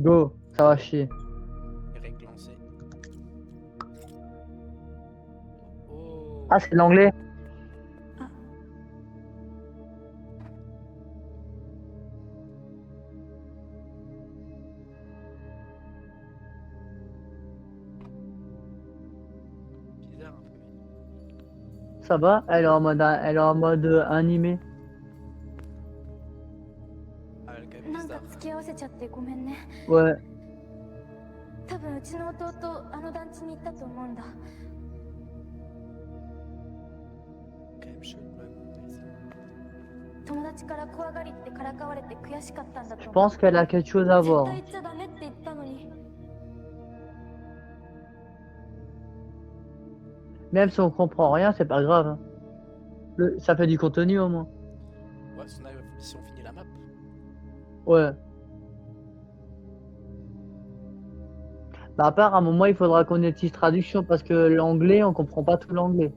Go, ça va chier. Règle lancée. Oh, Ah, c'est de l'anglais? bizarre un peu. Ça va? Elle est en mode animé. Ah, elle est quand même なんか bizarre. 付き合わせちゃってごめんね。 Ouais. 多分うちの弟あの団地に行ったと思うんだ。 Quand même chelou là, ici. 友達から怖がりってからかわれて悔しかったんだと Je 思う。 pense qu'elle a quelque chose à 絶 voir. 対言っちゃダメって言ったのに。 Même si on comprend rien, c'est pas grave, hein. Ça fait du contenu au moins. Ouais, si on finit la map. Ouais. Bah, à part, à un moment, il faudra qu'on ait une petite traduction parce que l'anglais, on comprend pas tout l'anglais.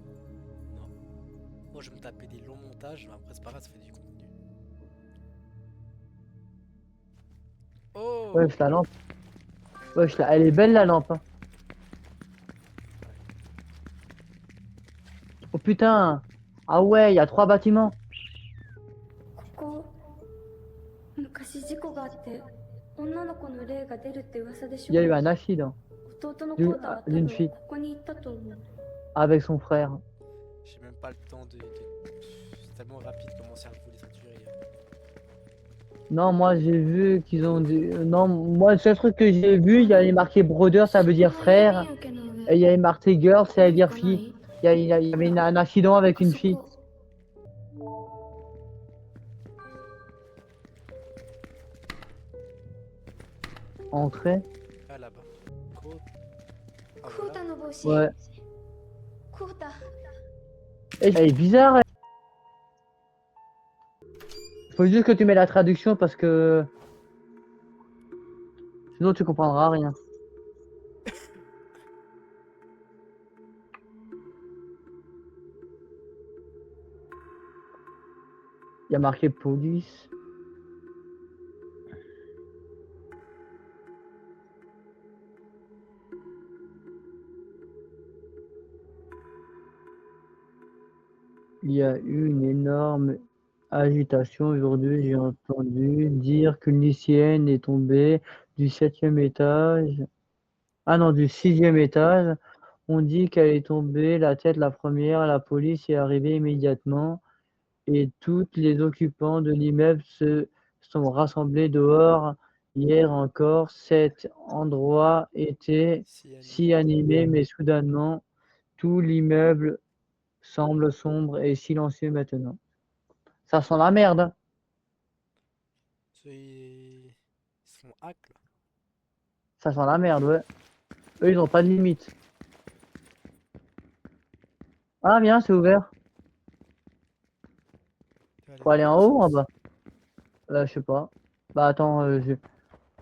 Non. Moi, je vais me taper des longs montages, mais après, c'est pas grave, ça fait du contenu. Oh! Ouais, la lampe. Ouais, elle est belle la lampe, hein. Oh putain. Ah ouais, il y a 3 bâtiments. ここ昔事故があって女の子の霊が出るって噂でし Il y ょ。 a eu un accident 弟のコータは多分 d'une こ fille こに行ったと思う。 avec son frère. J'ai même pas le temps de... C'est tellement rapide que mon cerveau les saturé. Non, moi j'ai vu qu'ils ont dit. Non, moi le seul truc que j'ai vu, il y avait marqué brother, ça veut dire frère. Et il y avait marqué girl, ça veut dire fille. Il y avait un accident avec une fille. Entrée. Ah, là-bas. Côte. Ah, コータ voilà. の帽子。 Ouais. コータ。 Et elle est bizarre. Faut juste que tu mets la traduction parce que sinon tu comprendras rien. Il y a marqué police. Il y a eu une énorme agitation aujourd'hui. J'ai entendu dire qu'une lycéenne est tombée du 7e étage. Ah non, du 6e étage. On dit qu'elle est tombée la tête la première. La police est arrivée immédiatement et tous les occupants de l'immeuble se sont rassemblés dehors. Hier encore, cet endroit était si animé, mais soudainement, tout l'immeuble semble sombre et silencieux maintenant. Ça sent la merde, hein. Ils se font hack là. Ça sent la merde, ouais. Eux, ils ont pas de limite. Ah, bien, c'est ouvert. Faut aller en haut ou en bas? Je sais pas. Bah, attends, je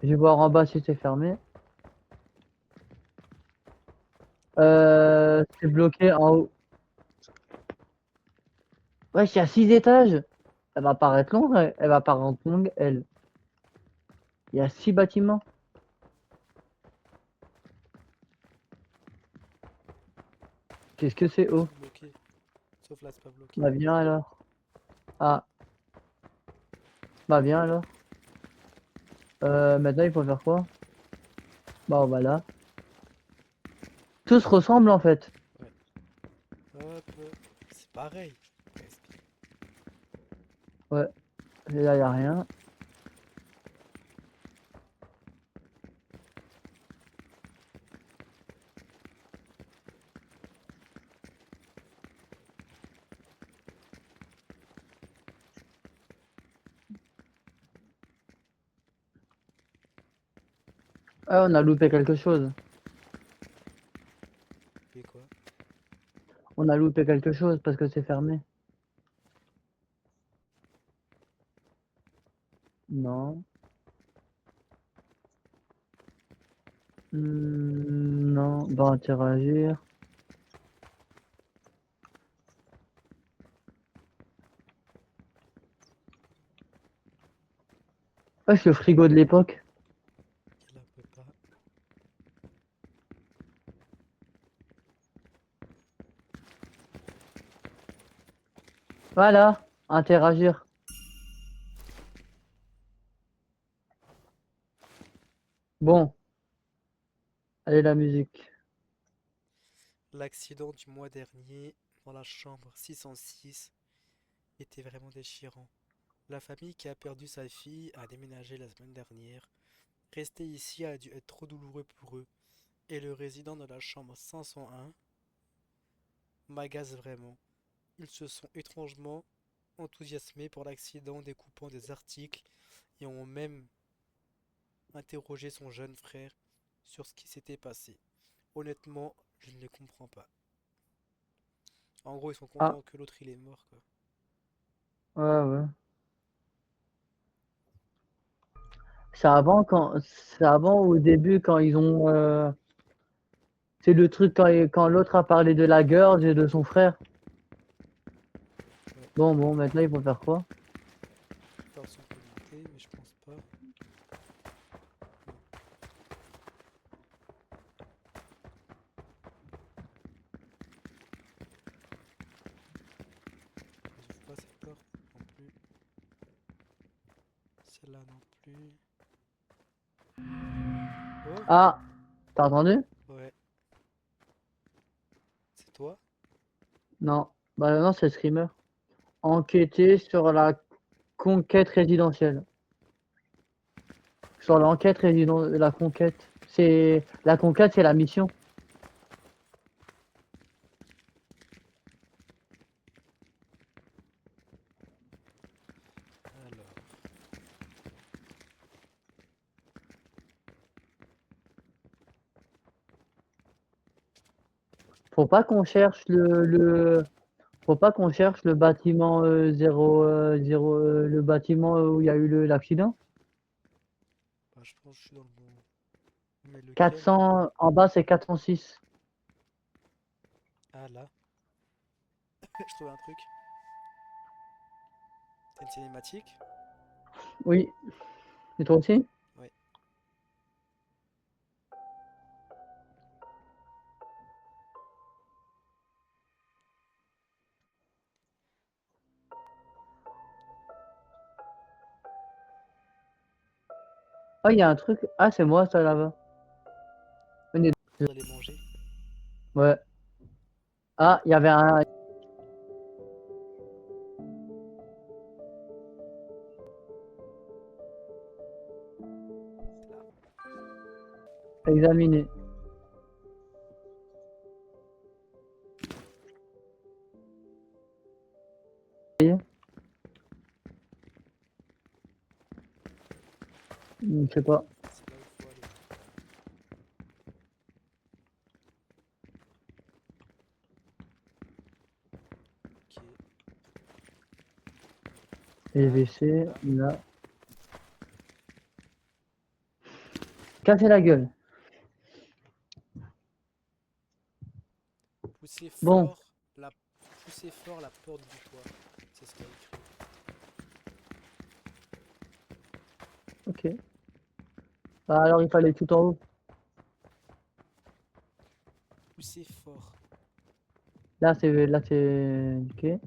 vais voir en bas si c'est fermé. C'est bloqué en haut. Ouais, il y a 6 étages. Elle va paraître longue, elle va paraître longue, elle. Il y a 6 bâtiments. Qu'est-ce que c'est haut? Bloqué. Sauf là, c'est pas bloqué. Bah, viens alors. Ah, bah, viens alors. Maintenant, il faut faire quoi? Bah, voilà. Tous ressemblent en fait. Hop, c'est pareil. Presque. Ouais, et là, il n'y a rien. Ah, on a loupé quelque chose. Et quoi? On a loupé quelque chose parce que c'est fermé. Non. Non, bah interagir. Wesh, le frigo de l'époque. Voilà, interagir. Bon, allez la musique. L'accident du mois dernier dans la chambre 606 était vraiment déchirant. La famille qui a perdu sa fille a déménagé la semaine dernière. Rester ici a dû être trop douloureux pour eux. Et le résident de la chambre 501 m'agace vraiment. Ils se sont étrangement enthousiasmés pour l'accident, découpant des articles et ont même interrogé son jeune frère sur ce qui s'était passé. Honnêtement, je ne les comprends pas. En gros, ils sont Ah, contents que l'autre il est mort, quoi. ouais, ouais. C'est avant au début quand ils ont, c'est le truc quand l'autre a parlé de la girl et de son frère. Ouais, Bon, maintenant ils vont faire quoi? faire son communauté, mais je pense pas. Non, j'ouvre pas cette porte non plus. Celle-là non plus. Oh, Ah, t'as entendu? ouais, c'est toi? Non. Bah non, c'est le streamer. Enquêter sur la conquête résidentielle. Sur l'enquête résidentielle, la conquête. C'est la conquête, c'est la mission. Alors, Faut pas qu'on cherche faut pas qu'on cherche le bâtiment 0, le bâtiment où il y a eu l'accident. bah, je pense que je suis dans le bon. Mais lequel? 400, en bas c'est 406. Ah là, je trouve un truc. C'est une cinématique? Oui, et toi aussi? Ouais. Ah, il y a un truc. Ah, c'est moi ça là-bas. Venez. Vous allez manger? Ouais. Ah, il y avait un C'est là. examiné. Je sais pas. C'est là où il faut aller. Ok. Les Ah, WC, là. là. Casser la gueule. Poussez Bon, fort la... Poussez fort la porte du toit. C'est ce qu'il y a écrit. ok. Ah, alors il fallait tout en haut. Poussez fort. Là c'est ok.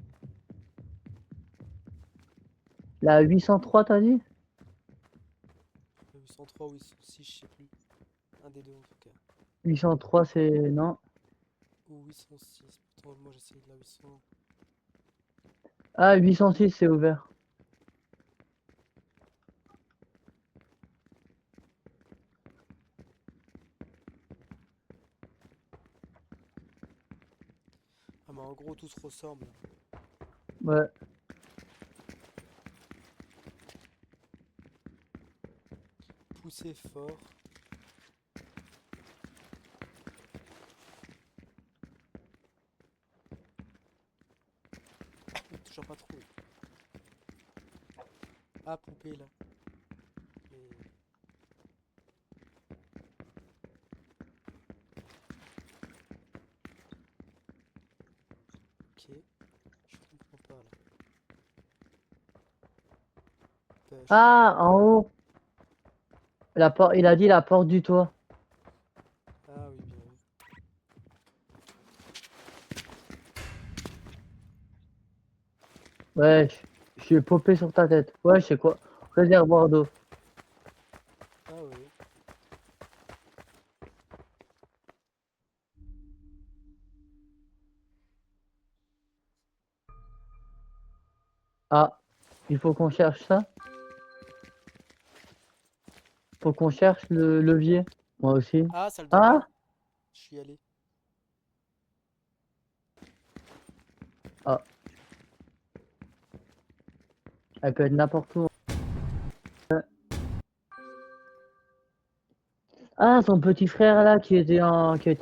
La 803 t'as dit? 803 ou 806, je sais plus. Un des deux en tout cas. 803 c'est non. Ou 806. Pourtant, moi j'essaye de la 800. Ah, 806 c'est ouvert. Ah, mais en gros, tout se ressemble. Ouais. Poussez fort. Toujours pas trouvé. Ah, poupée là. Mais... Ok. Je comprends pas là. Push. Ah, en haut. Il a dit la porte du toit. Ah oui, bien vu. Ouais, je suis popé sur ta tête. Ouais, je sais quoi. Réservoir d'eau. Ah ouais. Ah, il faut qu'on cherche ça. Faut qu'on cherche le levier. Moi aussi. Ah, salle de bain. Ah, Je suis allé. ah, elle peut être n'importe où. Ah, son petit frère là qui était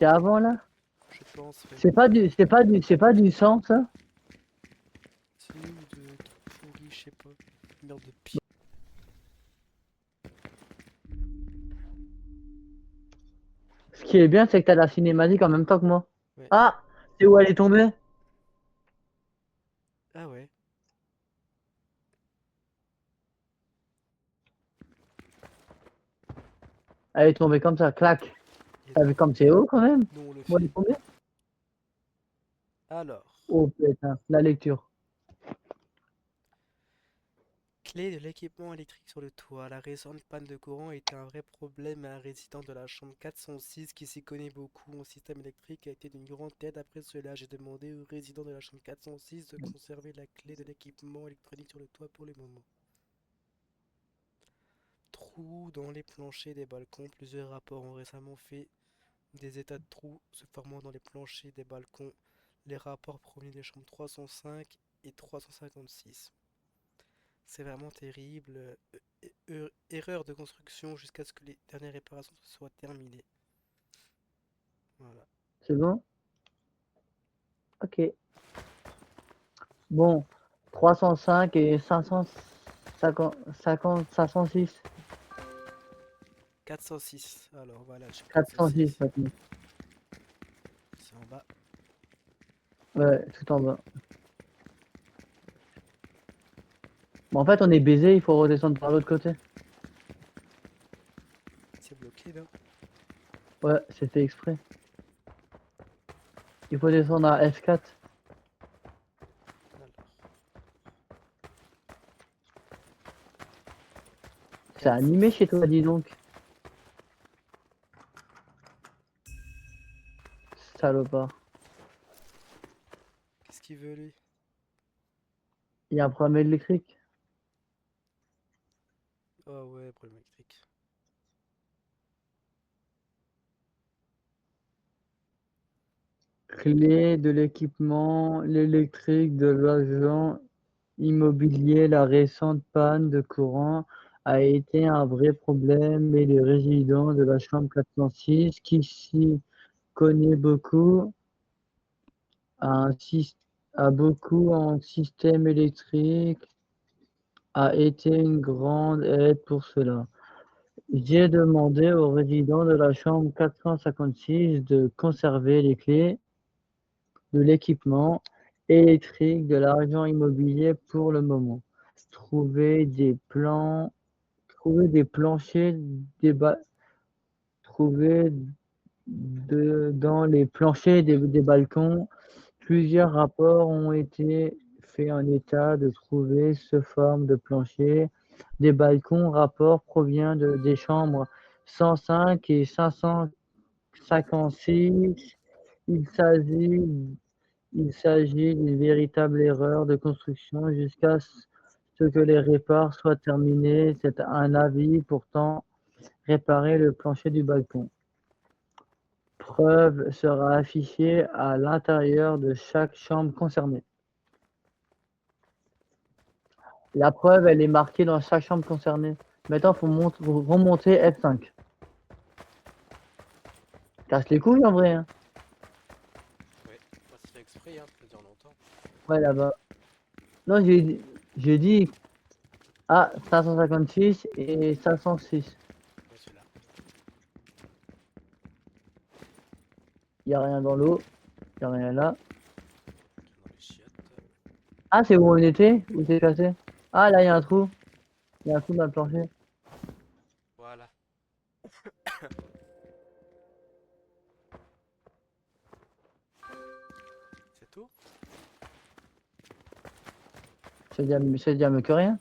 avant là. Je pense, ouais. C'est pas du sang ça. C'est ou de trucs pourris, je sais pas. Merde de pire. Ce qui est bien, c'est que t'as la cinématique en même temps que moi. Ouais. Ah, c'est où elle est tombée? Ah ouais. Elle est tombée comme ça, clac. Et T'as là, vu comme c'est haut quand même? nous on le Où elle est fait. tombée? Alors. Oh putain, la lecture. Clé de l'équipement électrique sur le toit. La récente panne de courant était un vrai problème et un résident de la chambre 406 qui s'y connaît beaucoup en système électrique a été d'une grande aide. Après cela, j'ai demandé au résident de la chambre 406 de conserver la clé de l'équipement électronique sur le toit pour le moment. Trous dans les planchers des balcons. Plusieurs rapports ont récemment fait des états de trous se formant dans les planchers des balcons. Les rapports provenaient des chambres 305 et 356. C'est vraiment terrible. Erreur de construction jusqu'à ce que les dernières réparations soient terminées. Voilà. C'est bon? Ok. Bon, 305 et 506. 406. Alors voilà, je 406 406. maintenant. C'est en bas. Ouais, tout en bas. Bon, en fait, on est baisé, il faut redescendre par l'autre côté. C'est bloqué là. Ouais, c'est fait exprès. Il faut descendre à F4. Alors, C'est animé chez 406. toi, dis donc. Salopard. Qu'est-ce qu'il veut lui? Il y a un problème électrique. Oh ouais, problème électrique. Clé de l'équipement, l'électrique de l'agent immobilier, la récente panne de courant a été un vrai problème et les résidents de la chambre 406 qui s'y connaît beaucoup a, a beaucoup en système électrique a été une grande aide pour cela. J'ai demandé aux résidents de la chambre 456 de conserver les clés de l'équipement électrique de l'argent immobilier pour le moment. Trouver des plans, trouver des planchers, trouver dans les planchers des balcons. Plusieurs rapports ont été faits en état de trouver ce forme de plancher. Des balcons, rapport provient des chambres 105 et 556. Il s'agit Il s'agit d'une véritable erreur de construction jusqu'à ce que les répares soient terminés. C'est un avis pourtant réparer le plancher du balcon. Preuve sera affichée à l'intérieur de chaque chambre concernée. La preuve, elle est marquée dans chaque chambre concernée. Maintenant, il faut remonter F5. Casse les couilles en vrai. Hein. Ouais, bah, c'est fait exprès, hein, ça dure longtemps. Ouais, là-bas. Non, j'ai dit 556 et 506. Ouais, celui-là. Il n'y a rien dans l'eau. Il n'y a rien là. Dans les chiottes. Ah, c'est où on était? Où c'est cassé? Ah, là, il y a un trou. Il y a un trou dans le plancher. Voilà. C'est tout? C'est déjà mieux que rien.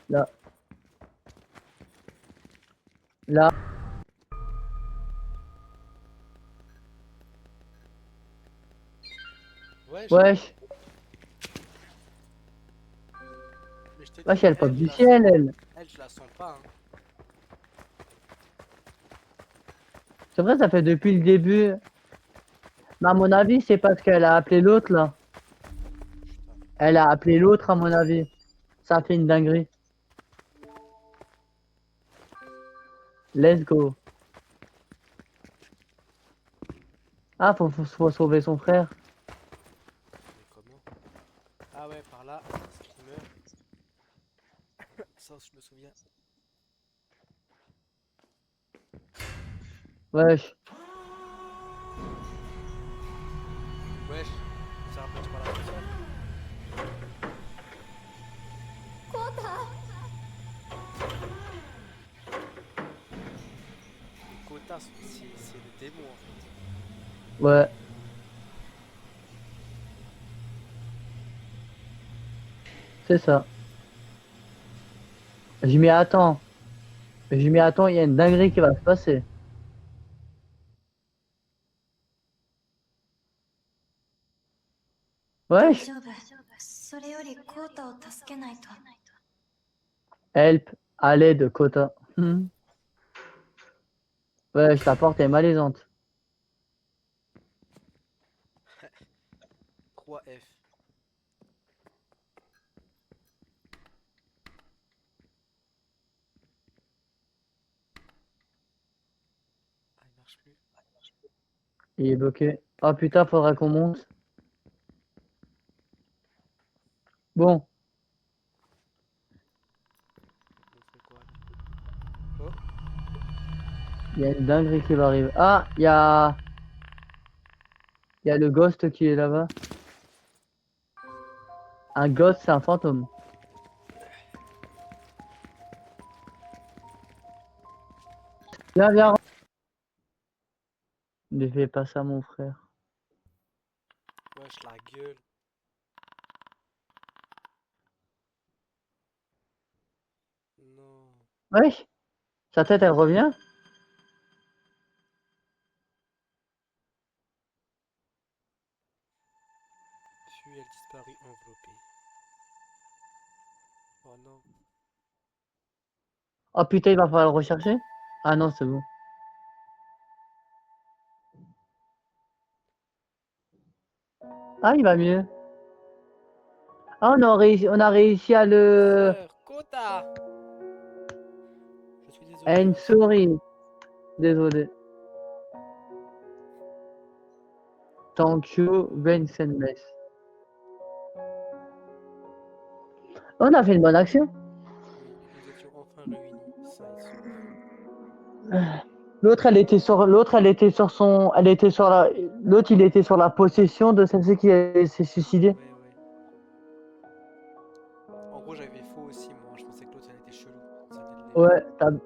Là. Là. Wesh, Wesh. mais je te Wesh, dis, elle pop elle, je du la ciel, sens. elle. Elle, je la sens pas. Hein. C'est vrai, ça fait depuis le début. Mais à mon avis, c'est parce qu'elle a appelé l'autre, là. Putain. Elle a appelé l'autre, à mon avis. Ça a fait une dinguerie. Let's go. Ah, faut sauver son frère. Mais comment? Ah ouais, par là, streamer. Ça, je me souviens. Wesh. Wesh, ça rappelle pas la console. コータ Les quotas, c'est le démon en fait. Ouais. C'est ça. Je m'y attends. Je m'y attends, il y a une dinguerie qui va se passer. Wesh. 大丈夫。それよりコータを助けないと。 Help. À l'aide, quota. Wesh, la porte est malaisante. 3F. Ah, il marche plus. Il est bloqué. Oh putain, faudra qu'on monte. Bon. On fait quoi là? Oh, Il y a une dinguerie qui va arriver. Ah, il y a le ghost qui est là-bas. Un ghost, c'est un fantôme. Viens, viens. Ne fais pas ça, mon frère. wesh, la gueule. Non. Wesh. Sa tête, elle revient. Puis elle disparut enveloppée. Oh non. Oh putain, il va falloir le rechercher. Ah non, c'est bon. Ah, il va mieux. Ah, on a réussi à le... Sœur, quota! Je suis désolé. And sorry. Désolé. Thank you, Vincent Mess. On a fait une bonne action. Oui, nous étions enfin réunis, sains et saufs. L'autre, elle était sur l'autre, il était sur la possession de celle-ci qui s'est suicidée. Ouais, ouais. En gros, j'avais faux aussi, moi. Je pensais que l'autre, elle était chelou. Ça allait le délire. Ouais.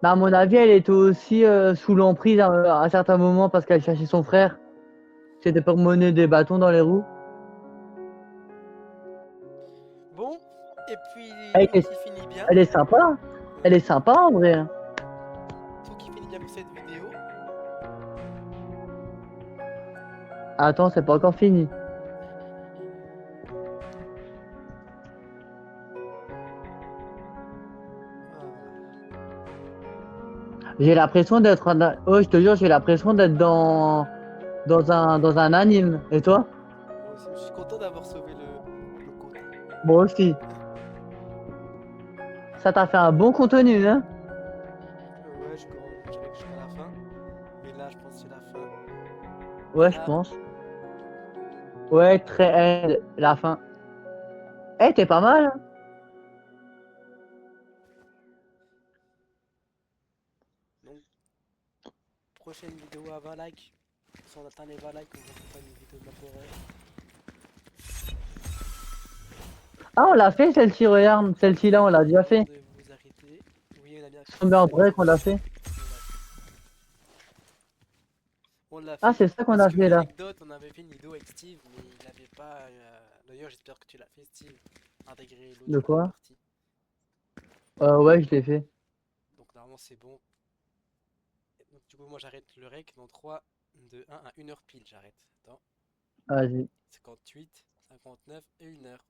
Mais à mon avis, elle était aussi sous l'emprise à un certain moment parce qu'elle cherchait son frère. C'était pour mener des bâtons dans les roues. Bon, et puis, Elle, tout était- qui finit bien. elle est sympa. Elle est sympa en vrai. Tout qui finit bien pour cette vidéo. Attends, c'est pas encore fini. J'ai l'impression d'être oh, je te jure, j'ai l'impression d'être dans un anime. Et toi? Moi aussi, je suis content d'avoir sauvé le quota. Moi aussi. Ça t'a fait un bon contenu, hein? Ouais, j'arrive jusqu'à la fin. Mais là, je pense que c'est la fin. Ouais, Et je là, pense. Ouais, très la fin. Eh, t'es pas mal, hein? donc, prochaine vidéo à 20 likes. Si on atteint les 20 likes, on va faire une vidéo de la forêt. Ah, on l'a fait celle-ci, regarde. Celle-ci là, on l'a déjà fait. Vous devez vous arrêter. Oui, on a bien fait. Tombé en break, on l'a fait. On l'a Ah, fait. c'est ça qu'on Parce a que fait là. l'anecdote, on avait fait une vidéo avec Steve, mais il n'avait pas. D'ailleurs, j'espère que tu l'as fait, Steve. intégrer De l'audio dans la quoi? partie. Ouais, je l'ai fait. Donc normalement c'est bon. Donc du coup moi j'arrête le rec dans 3, 2, 1 à 1 heure pile j'arrête. Attends. Vas-y. 58, 59 et 1 heure.